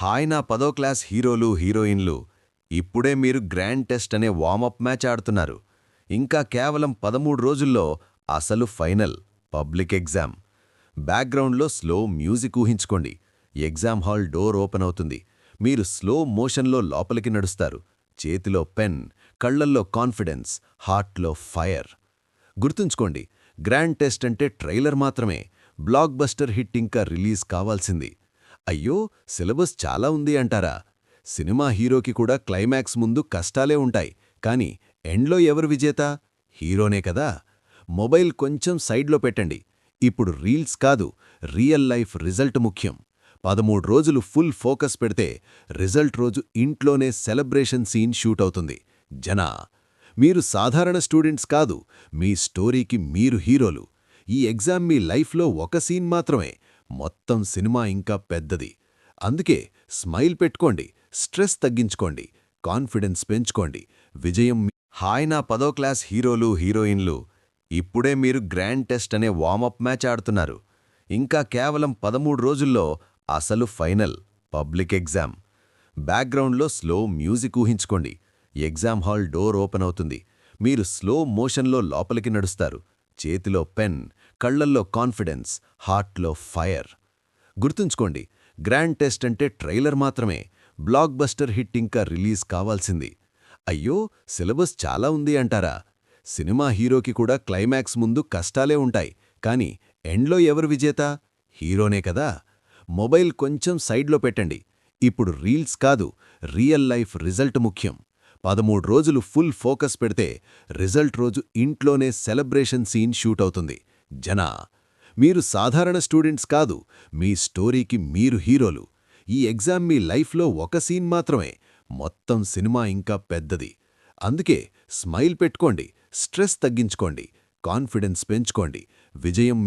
Hi నా 10వ class హీరోలు హీరోయిన్లు ఇప్పుడే మీరు గ్రాండ్ టెస్ట్ అనే వార్మప్ మ్యాచ్ ఆడుతున్నారు. ఇంకా కేవలం 13 రోజుల్లో అసలు ఫైనల్ పబ్లిక్ ఎగ్జామ్. బ్యాక్గ్రౌండ్లో స్లో మ్యూజిక్ ఊహించుకోండి. ఎగ్జామ్ హాల్ డోర్ ఓపెన్ అవుతుంది. మీరు స్లో మోషన్లో లోపలికి నడుస్తారు. చేతిలో పెన్, కళ్లల్లో కాన్ఫిడెన్స్, హార్ట్లో ఫైర్. గుర్తుంచుకోండి, గ్రాండ్ టెస్ట్ అంటే ట్రైలర్ మాత్రమే. బ్లాక్ బస్టర్ హిట్ ఇంకా రిలీజ్ కావాల్సింది. అయ్యో, సిలబస్ చాలా ఉంది అంటారా? సినిమా హీరోకి కూడా క్లైమాక్స్ ముందు కష్టాలే ఉంటాయి. కానీ ఎండ్లో ఎవరు విజేత? హీరోనే కదా. మొబైల్ కొంచెం సైడ్లో పెట్టండి. ఇప్పుడు రీల్స్ కాదు, రియల్ లైఫ్ రిజల్ట్ ముఖ్యం. 13 రోజులు ఫుల్ ఫోకస్ పెడితే రిజల్ట్ రోజు ఇంట్లోనే సెలబ్రేషన్ సీన్ షూట్ అవుతుంది. జనా, మీరు సాధారణ స్టూడెంట్స్ కాదు, మీ స్టోరీకి మీరు హీరోలు. ఈ ఎగ్జామ్ మీ లైఫ్లో ఒక సీన్ మాత్రమే, మొత్తం సినిమా ఇంకా పెద్దది. అందుకే స్మైల్ పెట్టుకోండి, స్ట్రెస్ తగ్గించుకోండి, కాన్ఫిడెన్స్ పెంచుకోండి. విజయం హాయ్ నా 10వ క్లాస్ హీరోలు హీరోయిన్లు ఇప్పుడే మీరు గ్రాండ్ టెస్ట్ అనే వార్మప్ మ్యాచ్ ఆడుతున్నారు. ఇంకా కేవలం 13 రోజుల్లో అసలు ఫైనల్ పబ్లిక్ ఎగ్జామ్. బ్యాక్గ్రౌండ్లో స్లో మ్యూజిక్ ఊహించుకోండి. ఎగ్జామ్ హాల్ డోర్ ఓపెన్ అవుతుంది. మీరు స్లో మోషన్లో లోపలికి నడుస్తారు. చేతిలో పెన్, కళ్లల్లో కాన్ఫిడెన్స్, హార్ట్లో ఫైర్. గుర్తుంచుకోండి, గ్రాండ్ టెస్ట్ అంటే ట్రైలర్ మాత్రమే. బ్లాక్ బస్టర్ హిట్ ఇంకా రిలీజ్ కావాల్సింది. అయ్యో, సిలబస్ చాలా ఉంది అంటారా? సినిమా హీరోకి కూడా క్లైమాక్స్ ముందు కష్టాలే ఉంటాయి. కానీ ఎండ్లో ఎవరు విజేత? హీరోనే కదా. మొబైల్ కొంచెం సైడ్లో పెట్టండి. ఇప్పుడు రీల్స్ కాదు, రియల్ లైఫ్ రిజల్ట్ ముఖ్యం. 13 రోజులు ఫుల్ ఫోకస్ పెడితే రిజల్ట్ రోజు ఇంట్లోనే సెలబ్రేషన్ సీన్ షూట్ అవుతుంది. జనా, మీరు సాధారణ స్టూడెంట్స్ కాదు, మీ స్టోరీకి మీరు హీరోలు. ఈ ఎగ్జామ్ మీ లైఫ్లో ఒక సీన్ మాత్రమే, మొత్తం సినిమా ఇంకా పెద్దది. అందుకే స్మైల్ పెట్టుకోండి, స్ట్రెస్ తగ్గించుకోండి, కాన్ఫిడెన్స్ పెంచుకోండి. విజయం